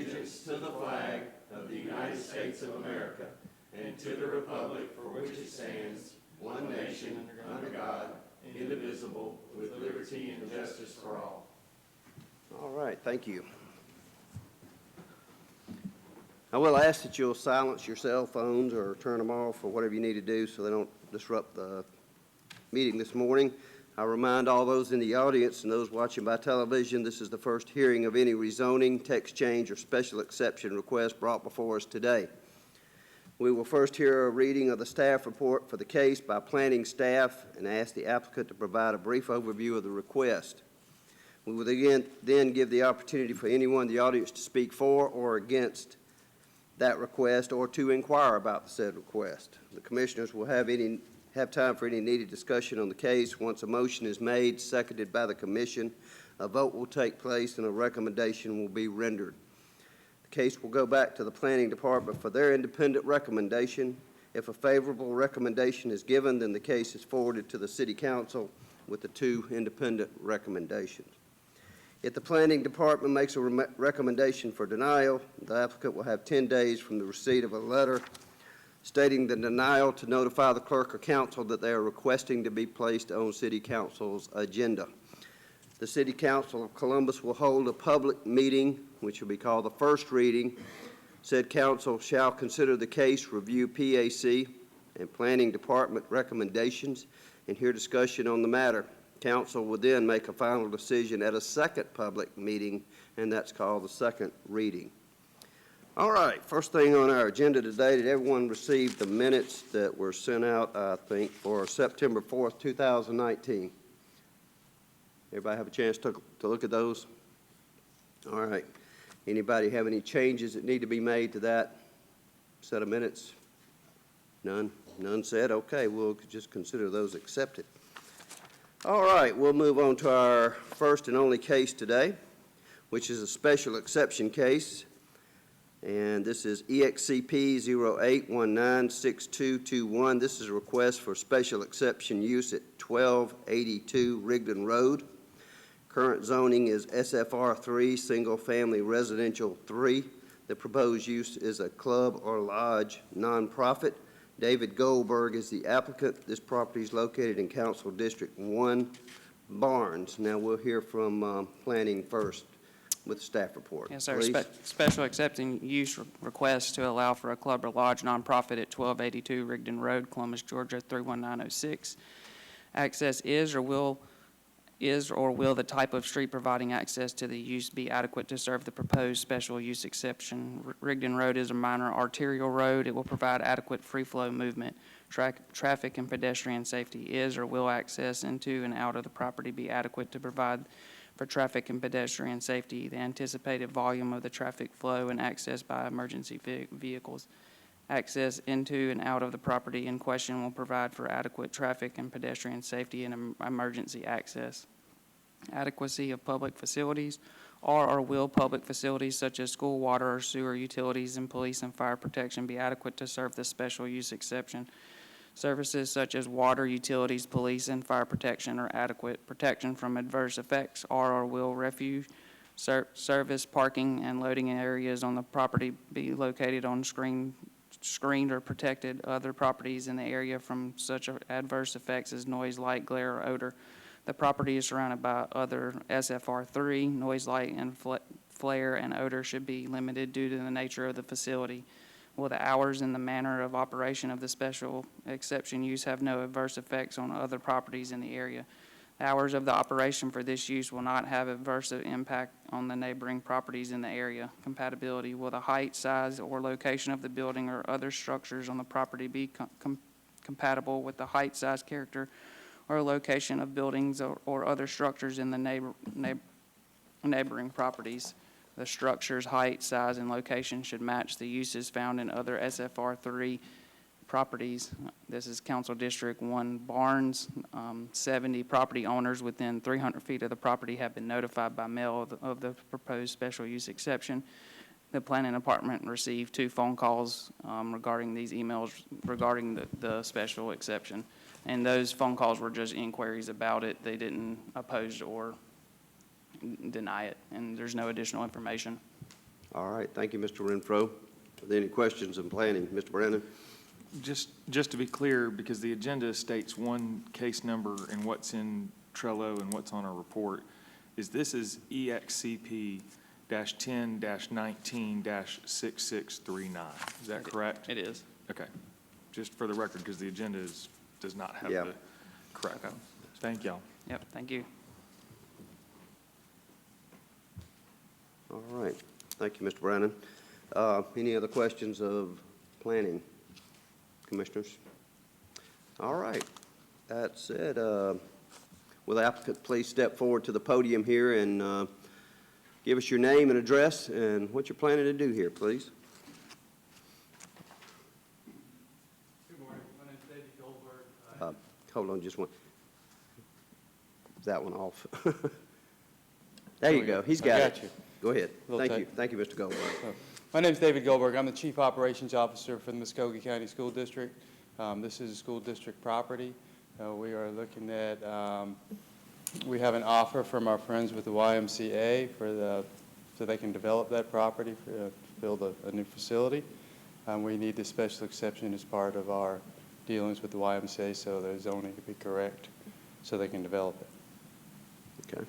allegiance to the flag of the United States of America and to the republic for which it stands, one nation, under God, indivisible, with liberty and justice for all. All right, thank you. I will ask that you'll silence your cell phones or turn them off or whatever you need to do so they don't disrupt the meeting this morning. I remind all those in the audience and those watching by television, this is the first hearing of any rezoning, text change, or special exception request brought before us today. We will first hear a reading of the staff report for the case by planning staff and ask the applicant to provide a brief overview of the request. We will then give the opportunity for anyone in the audience to speak for or against that request or to inquire about the said request. The commissioners will have time for any needed discussion on the case. Once a motion is made, seconded by the commission, a vote will take place and a recommendation will be rendered. The case will go back to the planning department for their independent recommendation. If a favorable recommendation is given, then the case is forwarded to the city council with the two independent recommendations. If the planning department makes a recommendation for denial, the applicant will have 10 days from the receipt of a letter stating the denial to notify the clerk or council that they are requesting to be placed on city council's agenda. The City Council of Columbus will hold a public meeting, which will be called the first reading. Said council shall consider the case, review PAC and planning department recommendations, and hear discussion on the matter. Council will then make a final decision at a second public meeting, and that's called the second reading. All right, first thing on our agenda today, did everyone receive the minutes that were sent out, I think, for September 4th, 2019? Everybody have a chance to look at those? All right. Anybody have any changes that need to be made to that set of minutes? None? None said? Okay, we'll just consider those accepted. All right, we'll move on to our first and only case today, which is a special exception case. And this is EXCP 08196221. This is a request for special exception use at 1282 Rigdon Road. Current zoning is SFR 3, single family residential 3. The proposed use is a club or lodge nonprofit. David Goldberg is the applicant. This property is located in Council District 1, Barnes. Now we'll hear from planning first with the staff report. Yes, sir. Special accepting use request to allow for a club or lodge nonprofit at 1282 Rigdon Road, Columbus, Georgia 31906. Access is or will the type of street providing access to the use be adequate to serve the proposed special use exception? Rigdon Road is a minor arterial road. It will provide adequate free flow movement. Traffic and pedestrian safety is or will access into and out of the property be adequate to provide for traffic and pedestrian safety. The anticipated volume of the traffic flow and access by emergency vehicles. Access into and out of the property in question will provide for adequate traffic and pedestrian safety and emergency access. Adequacy of public facilities or will public facilities such as school, water, or sewer utilities and police and fire protection be adequate to serve the special use exception. Services such as water, utilities, police, and fire protection are adequate. Protection from adverse effects or will refuge, service, parking, and loading areas on the property be located on screened or protected other properties in the area from such adverse effects as noise, light, glare, or odor. The property is surrounded by other SFR3. Noise, light, and flare and odor should be limited due to the nature of the facility. Will the hours and the manner of operation of the special exception use have no adverse effects on other properties in the area? The hours of the operation for this use will not have adverse impact on the neighboring properties in the area. Compatibility. Will the height, size, or location of the building or other structures on the property be compatible with the height, size, character, or location of buildings or other structures in the neighboring properties? The structure's height, size, and location should match the uses found in other SFR3 properties. This is Council District 1 Barnes. 70 property owners within 300 feet of the property have been notified by mail of the proposed special use exception. The planning department received 2 phone calls regarding these emails regarding the special exception. And those phone calls were just inquiries about it. They didn't oppose or deny it, and there's no additional information. All right, thank you, Mr. Renfro. Are there any questions in planning? Mr. Brandon? Just to be clear, because the agenda states one case number and what's in Trello and what's on our report, this is EXCP-10-19-6639. Is that correct? It is. Okay. Just for the record, because the agenda does not have Yeah. the correct. Thank y'all. Yep, thank you. All right, thank you, Mr. Brandon. Any other questions of planning, commissioners? All right, that said, will the applicant please step forward to the podium here and give us your name and address and what you're planning to do here, please? Good morning. My name is David Goldberg. Hold on just one. Is that one off? There you go, he's got it. got you. Go ahead. Little Thank you, Mr. Goldberg. My name is David Goldberg. I'm the Chief Operations Officer for the Muskogee County School District. This is a school district property. We are looking at, we have an offer from our friends with the YMCA so they can develop that property, to build a new facility. We need the special exception as part of our dealings with the YMCA, so the zoning can be correct, so they can develop it. Okay.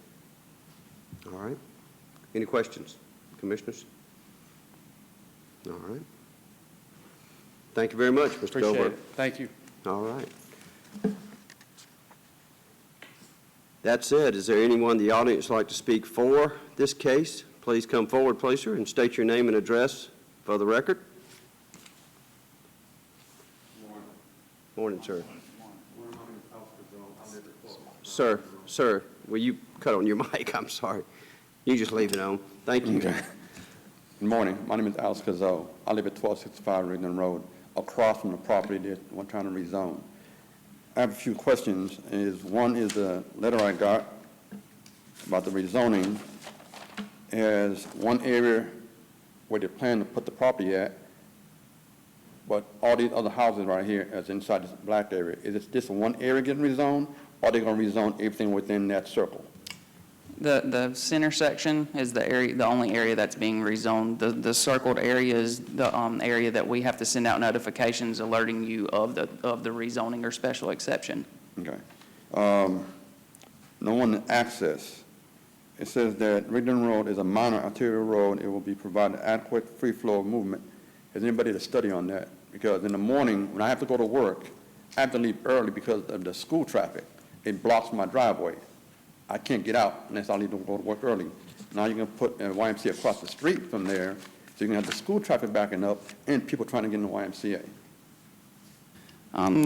All right. Any questions, commissioners? All right. Thank you very much, Mr. Appreciate Goldberg. it. Thank you. All right. That said, is there anyone in the audience who'd like to speak for this case? Please come forward, please, sir, and state your name and address for the record. Morning, sir. Sir, will you cut on your mic? I'm sorry. You just leave it on. Thank you. Okay. Good morning. My name is Alice Cazot. I live at 1265 Rigdon Road, across from the property that we're trying to rezone. I have a few questions. One is the letter I got about the rezoning. Has one area where they plan to put the property at, but all these other houses right here is inside this black area. Is it just one area getting rezoned, or are they going to rezone everything within that circle? The center section is the area, the only area that's being rezoned. The circled area is the area that we have to send out notifications alerting you of the rezoning or special exception. Okay. No one access. It says that Rigdon Road is a minor arterial road. It will be provided adequate free flow of movement. Has anybody to study on that? Because in the morning, when I have to go to work, I have to leave early because of the school traffic. It blocks my driveway. I can't get out unless I leave to go to work early. Now you're going to put a YMCA across the street from there, so you're going to have the school traffic backing up and people trying to get in the YMCA.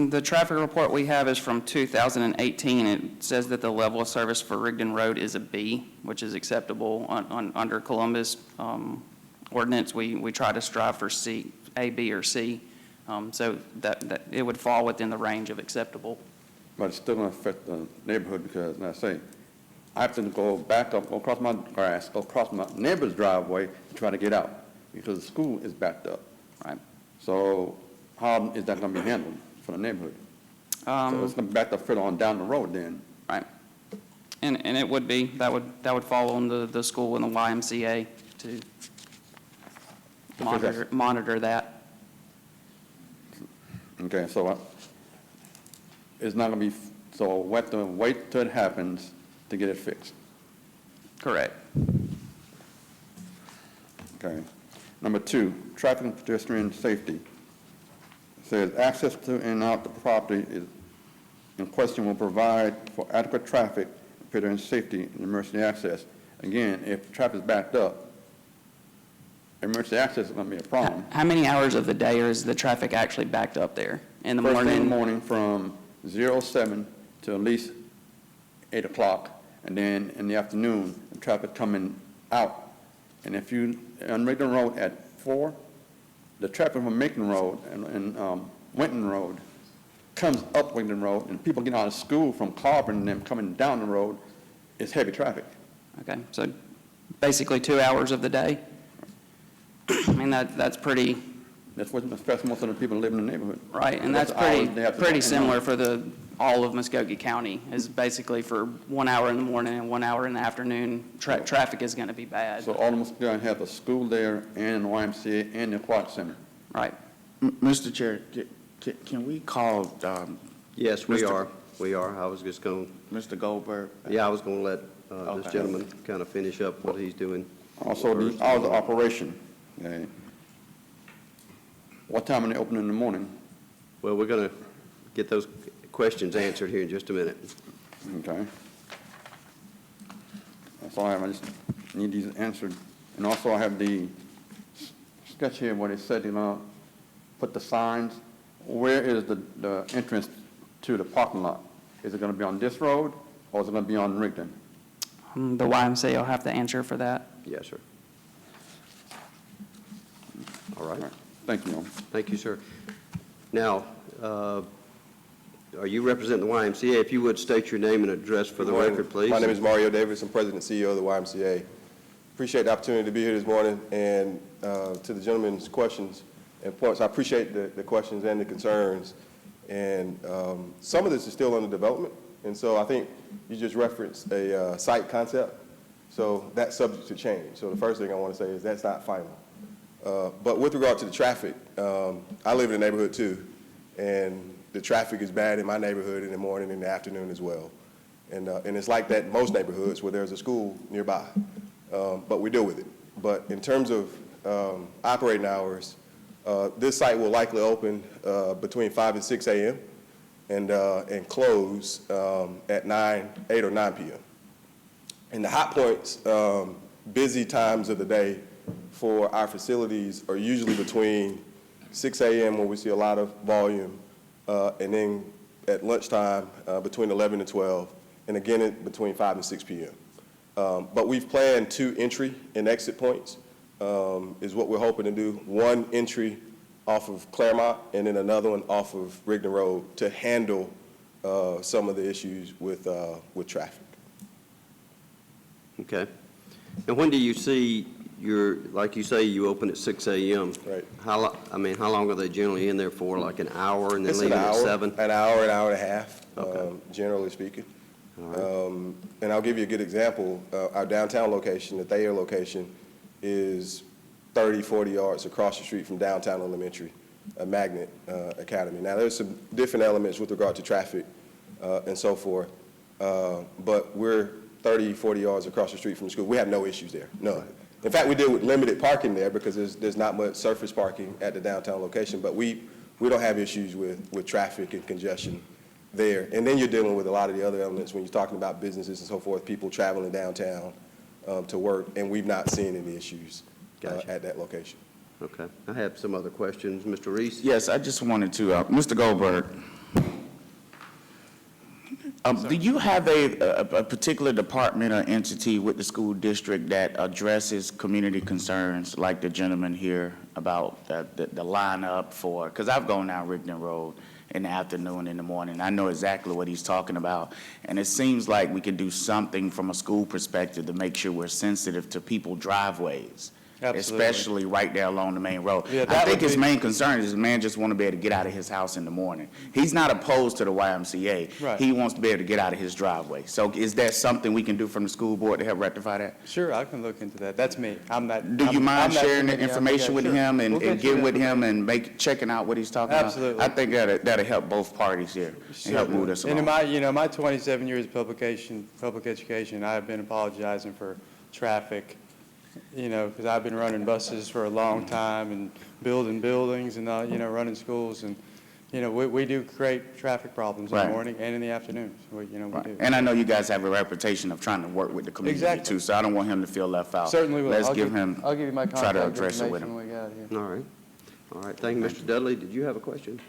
The traffic report we have is from 2018. It says that the level of service for Rigdon Road is a B, which is acceptable under Columbus ordinance. We try to strive for C, A, B, or C, so that it would fall within the range of acceptable. But it's still going to affect the neighborhood because, like I say, I have to go back up, go across my grass, go across my neighbor's driveway to try to get out because the school is backed up. Right. So how is that going to be handled for the neighborhood? So it's going to back up further on down the road then. Right. And it would be, that would fall on the school and the YMCA to monitor that. Okay, so it's not going to be, so we have to wait till it happens to get it fixed. Correct. Okay. Number 2, traffic and pedestrian safety. It says access to and out the property is in question will provide for adequate traffic, pedestrian safety, and emergency access. Again, if traffic is backed up, emergency access is going to be a problem. How many hours of the day is the traffic actually backed up there? In the First morning? thing in the morning from 07 to at least 8 o'clock, and then in the afternoon, the traffic coming out. And if you, on Rigdon Road at 4, the traffic from Macon Road and Winton Road comes up Rigdon Road, and people getting out of school from Carver and them coming down the road, it's heavy traffic. Okay, so basically 2 hours of the day? I mean, that's pretty, That's what affects most of the people that live in the neighborhood. right, and that's the hours they have to pretty walk in similar and for all of Muskogee County is basically for 1 hour in the morning and 1 hour in the afternoon. Traffic is going to be bad. So almost going to have a school there and YMCA and the Aquatic Center. Right. Mr. Chair, can we call Yes, we Mr. are. We are. I was just going, Mr. Goldberg? yeah, I was going to let this Okay. gentleman kind of finish up what he's doing. Also, the hours of operation. Okay. What time are they open in the morning? Well, we're going to get those questions answered here in just a minute. Okay. That's all I have. I just need these answered. And also, I have the sketch here where they said, put the signs. Where is the entrance to the parking lot? Is it going to be on this road, or is it going to be on Rigdon? The YMCA will have to answer for that. Yes, sir. All right. All right. Thank you. Thank you, sir. Now, are you representing the YMCA? If you would state your name and address for the Good morning. record, please. My name is Mario Davis. I'm President and CEO of the YMCA. Appreciate the opportunity to be here this morning, and to the gentleman's questions and points. I appreciate the questions and the concerns. And some of this is still under development, and so I think you just referenced a site concept. So that's subject to change. So the first thing I want to say is that's not final. But with regard to the traffic, I live in the neighborhood too, and the traffic is bad in my neighborhood in the morning and the afternoon as well. And it's like that in most neighborhoods where there's a school nearby, but we deal with it. But in terms of operating hours, this site will likely open between 5 and 6 a.m. and close at 8 or 9 p.m. And the hot points, busy times of the day for our facilities are usually between 6 a.m. when we see a lot of volume, and then at lunchtime between 11 and 12, and again between 5 and 6 p.m. But we've planned 2 entry and exit points is what we're hoping to do. One entry off of Claremont and then another one off of Rigdon Road to handle some of the issues with traffic. Okay. And when do you see like you say, you open at 6 a.m.? Right. How long are they generally in there for? Like an hour and then It's leaving an at hour, 7? an hour and a half, Okay. generally speaking. All right. And I'll give you a good example. Our downtown location, the Thayer location, is 30, 40 yards across the street from downtown elementary, Magnet Academy. Now, there's some different elements with regard to traffic and so forth, but we're 30, 40 yards across the street from the school. We have no issues there, none. In fact, we deal with limited parking there because there's not much surface parking at the downtown location, but we don't have issues with traffic and congestion there. And then you're dealing with a lot of the other elements when you're talking about businesses and so forth, people traveling downtown to work, and we've not seen any issues Gotcha. at that location. Okay. I have some other questions. Mr. Reese? Yes, I just wanted to, Mr. Goldberg, do you have a particular department or entity with the school district that addresses community concerns like the gentleman here about the lineup for, because I've gone down Rigdon Road in the afternoon, in the morning. I know exactly what he's talking about. And it seems like we can do something from a school perspective to make sure we're sensitive to people's driveways. Absolutely. Especially right there along the main road. Yeah, I that think would his be- main concern is the man just want to be able to get out of his house in the morning. He's not opposed to the YMCA. Right. He wants to be able to get out of his driveway. So is that something we can do from the school board to help rectify that? Sure, I can look into that. That's me. I'm not. Do you I'm mind not sharing the committee. information with Sure. him and We'll get you getting with that him and checking out what he's talking about? Absolutely. I think that'll help both parties here and help move this And in along. my 27 years of public education, I've been apologizing for traffic, because I've been running buses for a long time and building buildings and, running schools. And, we do create traffic problems in the Right. morning and in the afternoons. We Right. do. And I know you guys have a reputation of trying to work with the community Exactly. too, so I don't want him to feel left out. Certainly will. Let's I'll give him, I'll give you my try to contact address it with information him. when we got here. All right. All right. Thank you, Mr. Dudley. Did you have a question?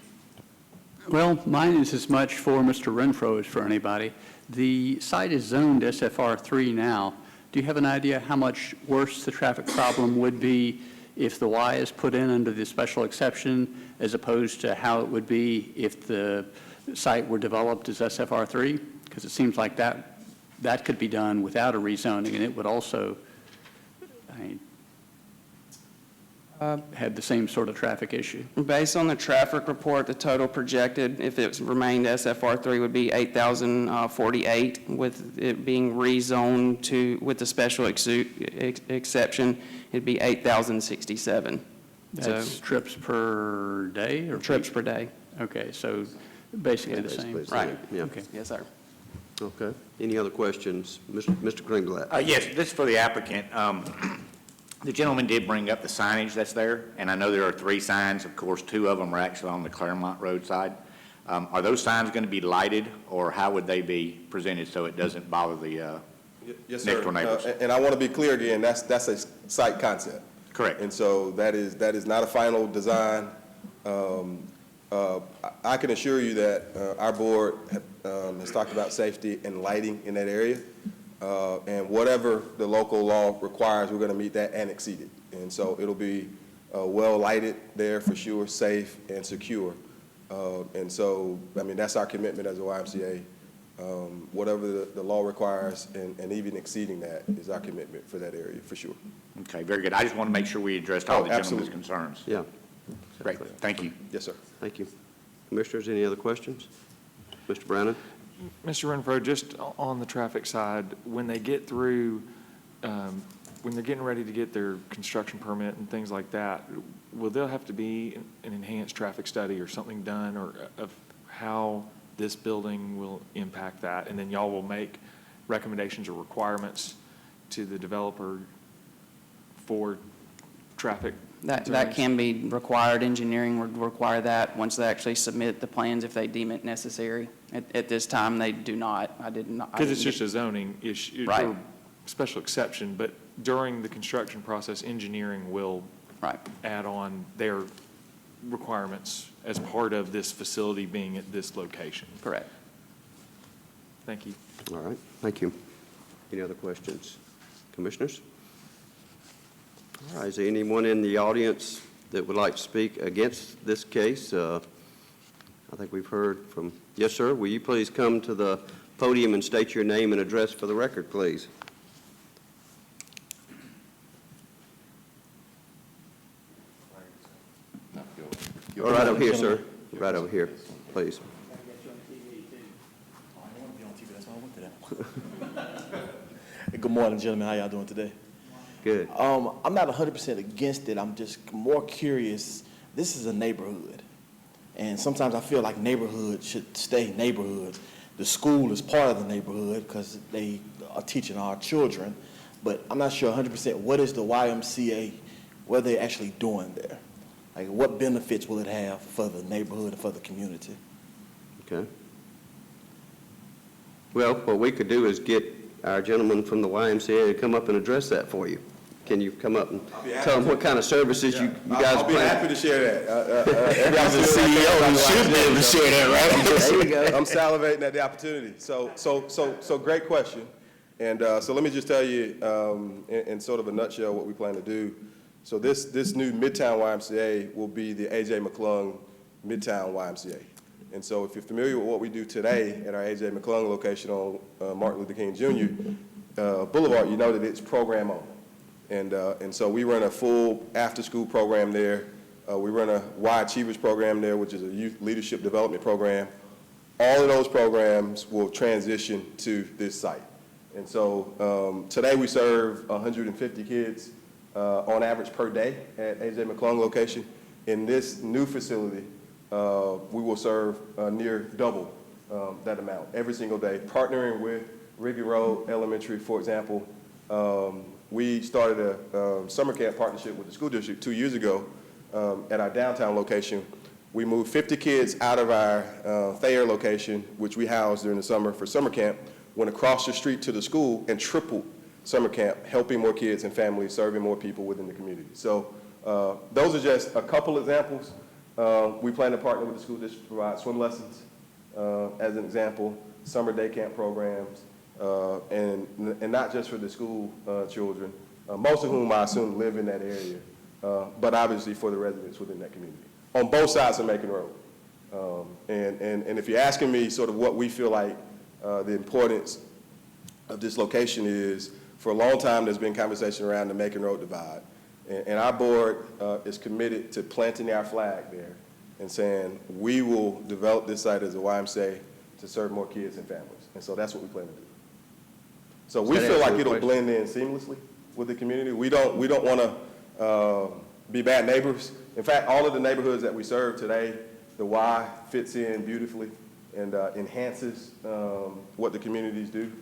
Well, mine is as much for Mr. Renfro as for anybody. The site is zoned SFR3 now. Do you have an idea how much worse the traffic problem would be if the Y is put in under the special exception as opposed to how it would be if the site were developed as SFR3? Because it seems like that could be done without a rezoning, and it would also, had the same sort of traffic issue? Based on the traffic report, the total projected, if it remained SFR3, would be 8,048, with it being rezoned to, with the special exception, it'd be 8,067. That's trips per day or? Trips per day. Okay, so basically the Basically same. the same, Right. Yeah. Okay. Yes, sir. Okay. Any other questions? Mr. Greenblatt? Yes, this is for the applicant. The gentleman did bring up the signage that's there, and I know there are 3 signs. Of course, 2 of them are actually on the Claremont Road side. Are those signs going to be lighted, or how would they be presented so it doesn't bother the Yes, next door neighbors? And I want to be clear again, that's a site concept. Correct. And so that is not a final design. I can assure you that our board has talked about safety and lighting in that area. And whatever the local law requires, we're going to meet that and exceed it. And so it'll be well lighted there for sure, safe and secure. And so, I mean, that's our commitment as a YMCA. Whatever the law requires and even exceeding that is our commitment for that area, for sure. Okay, very good. I just want to make sure we addressed all Oh, the gentleman's absolutely. concerns. Yeah. Great, thank you. Yes, sir. Thank you. Commissioners, any other questions? Mr. Brannon? Mr. Renfro, just on the traffic side, when they get through, when they're getting ready to get their construction permit and things like that, will there have to be an enhanced traffic study or something done, or of how this building will impact that? And then y'all will make recommendations or requirements to the developer for traffic? That can be required. Engineering would require that once they actually submit the plans if they deem it necessary. At this time, they do not. I did not. Because it's just a zoning issue. Right. Or special exception, but during the construction process, engineering will Right. add on their requirements as part of this facility being at this location. Correct. Thank you. All right, thank you. Any other questions? Commissioners? All right, is there anyone in the audience that would like to speak against this case? I think we've heard from, yes, sir, will you please come to the podium and state your name and address for the record, please? All right over here, sir. Right over here, please. Good morning, gentlemen. How y'all doing today? Good. I'm not 100% against it. I'm just more curious. This is a neighborhood, and sometimes I feel like neighborhoods should stay neighborhoods. The school is part of the neighborhood because they are teaching our children, but I'm not sure 100% what is the YMCA, what they're actually doing there. Like, what benefits will it have for the neighborhood and for the community? Okay. Well, what we could do is get our gentleman from the YMCA to come up and address that for you. Can you come up and tell them what kind of services you guys I'll be plan? happy to share that. As the CEO, you should be able to share that, right? There you go. I'm salivating at the opportunity. So great question. And so let me just tell you in sort of a nutshell what we plan to do. So this new Midtown YMCA will be the A.J. McClung Midtown YMCA. And so if you're familiar with what we do today at our A.J. McClung location on Martin Luther King Jr. Boulevard, you know that it's program on. And so we run a full after-school program there. We run a Y Achievers program there, which is a youth leadership development program. All of those programs will transition to this site. And so today we serve 150 kids on average per day at A.J. McClung location. In this new facility, we will serve near double that amount every single day, partnering with Rigby Road Elementary, for example. We started a summer camp partnership with the school district 2 years ago at our downtown location. We moved 50 kids out of our Thayer location, which we housed during the summer for summer camp, went across the street to the school and tripled summer camp, helping more kids and families, serving more people within the community. So those are just a couple examples. We plan to partner with the school district to provide swim lessons, as an example, summer day camp programs, and not just for the school children, most of whom I assume live in that area, but obviously for the residents within that community, on both sides of Macon Road. And if you're asking me sort of what we feel like the importance of this location is, for a long time there's been conversation around the Macon Road divide. And our board is committed to planting our flag there and saying, we will develop this site as a YMCA to serve more kids and families. And so that's what we plan to do. So we feel like it'll blend in seamlessly with the community. We don't want to be bad neighbors. In fact, all of the neighborhoods that we serve today, the Y fits in beautifully and enhances what the communities do.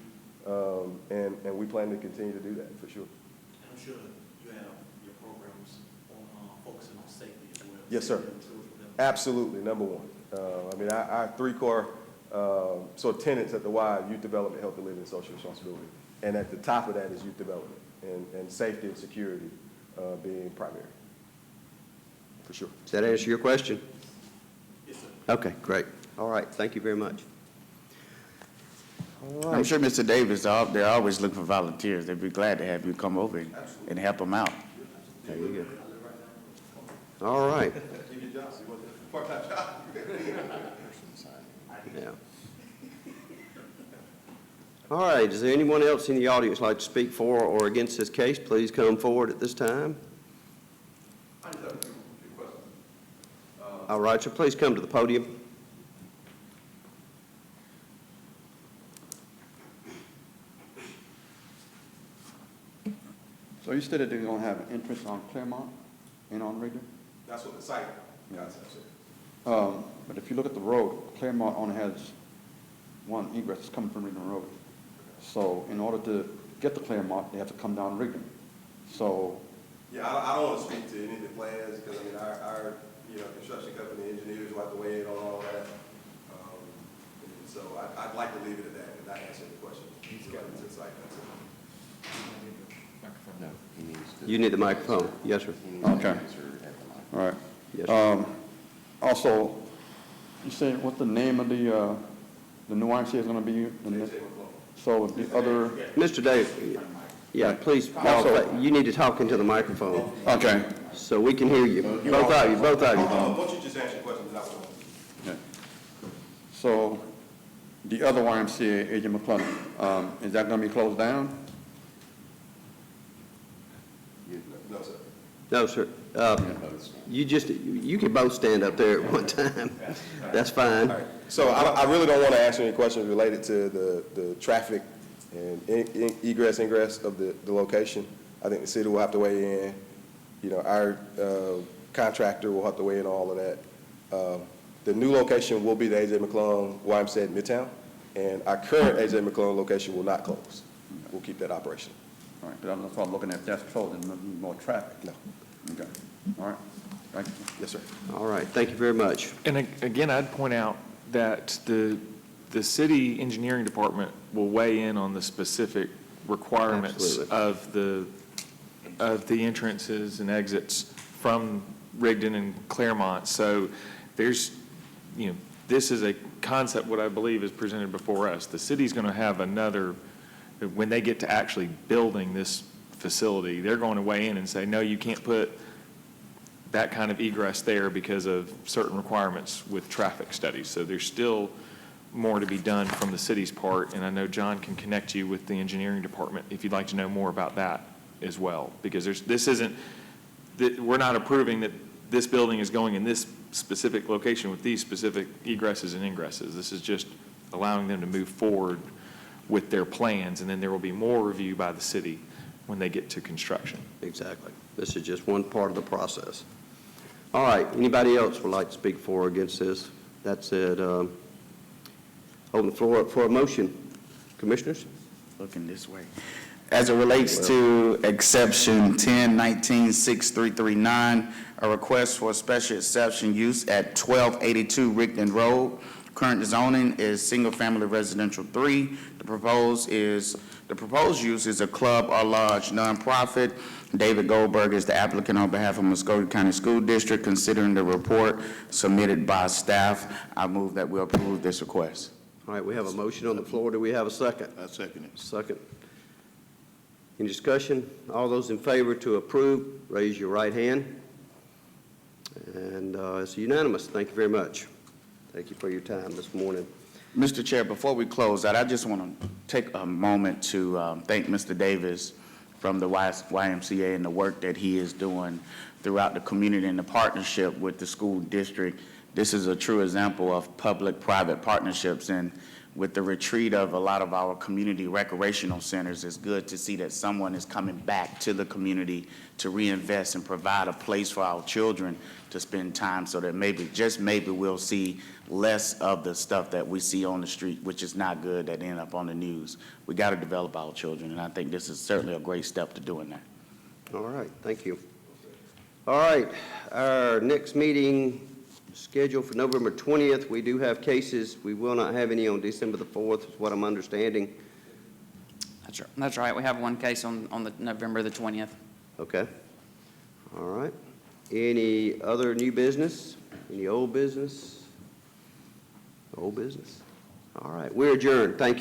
And we plan to continue to do that, for sure. And I'm sure you have your programs on focusing on safety as well. Yes, sir. Absolutely, number one. I mean, our three core sort of tenets at the Y: youth development, healthy living, and social responsibility. And at the top of that is youth development and safety and security being primary. For sure. Does that answer your question? Yes, sir. Okay, great. All right, thank you very much. All I'm right. sure Mr. Davis, they're always looking for volunteers. They'd be glad to have you come over and help them out. There you go. All right. Yeah. All right, is there anyone else in the audience like to speak for or against this case? Please come forward at this time. All right, so please come to the podium. So you said that they're going to have an entrance on Claremont and on Rigdon? That's what the site concept says. But if you look at the road, Claremont only has one egress coming from Rigdon Road. So in order to get to Claremont, they have to come down Rigdon. So. Yeah, I don't want to speak to any of the plans because, I mean, our construction company engineers will have to weigh in on all that. And so I'd like to leave it at that and not answer the question. To the site concept. You need the microphone. Yes, sir. Okay. All right. Yes, sir. Also, you say what the name of the new YMCA is going to be? So the other. Mr. Davis, yeah, please, you need to talk into the microphone Okay. so we can hear you. Both of you, both of you. Why don't you just answer your question? Okay. So the other YMCA, A.J. McClellan, is that going to be closed down? No, sir. No, sir. You can both stand up there at one time. That's fine. All right. So I really don't want to answer any questions related to the traffic and egress, ingress of the location. I think the city will have to weigh in. You know, our contractor will have to weigh in on all of that. The new location will be the A.J. McClellan YMCA in Midtown, and our current A.J. McClellan location will not close. We'll keep that operational. All right, but that's what I'm looking at. That's closed and more traffic. No. Okay. All right. Thank you. Yes, sir. All right, thank you very much. And again, I'd point out that the city engineering department will weigh in on the specific requirements Absolutely. of the entrances and exits from Rigdon and Claremont. So there's, this is a concept, what I believe is presented before us. The city's going to have another, when they get to actually building this facility, they're going to weigh in and say, no, you can't put that kind of egress there because of certain requirements with traffic studies. So there's still more to be done from the city's part, and I know John can connect you with the engineering department if you'd like to know more about that as well, because we're not approving that this building is going in this specific location with these specific egresses and ingresses. This is just allowing them to move forward with their plans, and then there will be more review by the city when they get to construction. Exactly. This is just one part of the process. All right, anybody else would like to speak for or against this? That's it. Open the floor up for a motion. Commissioners? Looking this way. As it relates to exception 10196339, a request for special exception use at 1282 Rigdon Road. Current zoning is single-family residential 3. The proposed use is a club or lodge nonprofit. David Goldberg is the applicant on behalf of Muskogee County School District. Considering the report submitted by staff, I move that we approve this request. All right, we have a motion on the floor. Do we have a second? I second it. Second. Any discussion? All those in favor to approve, raise your right hand. And it's unanimous. Thank you very much. Thank you for your time this morning. Mr. Chair, before we close out, I just want to take a moment to thank Mr. Davis from the YMCA and the work that he is doing throughout the community and the partnership with the school district. This is a true example of public-private partnerships, and with the retreat of a lot of our community recreational centers, it's good to see that someone is coming back to the community to reinvest and provide a place for our children to spend time, so that maybe, just maybe, we'll see less of the stuff that we see on the street, which is not good, that end up on the news. We got to develop our children, and I think this is certainly a great step to doing that. All right, thank you. All right, our next meeting scheduled for November 20th. We do have cases. We will not have any on December the 4th, is what I'm understanding. That's right. We have one case on the November the 20th. Okay. All right. Any other new business? Any old business? Old business? All right, we're adjourned. Thank you.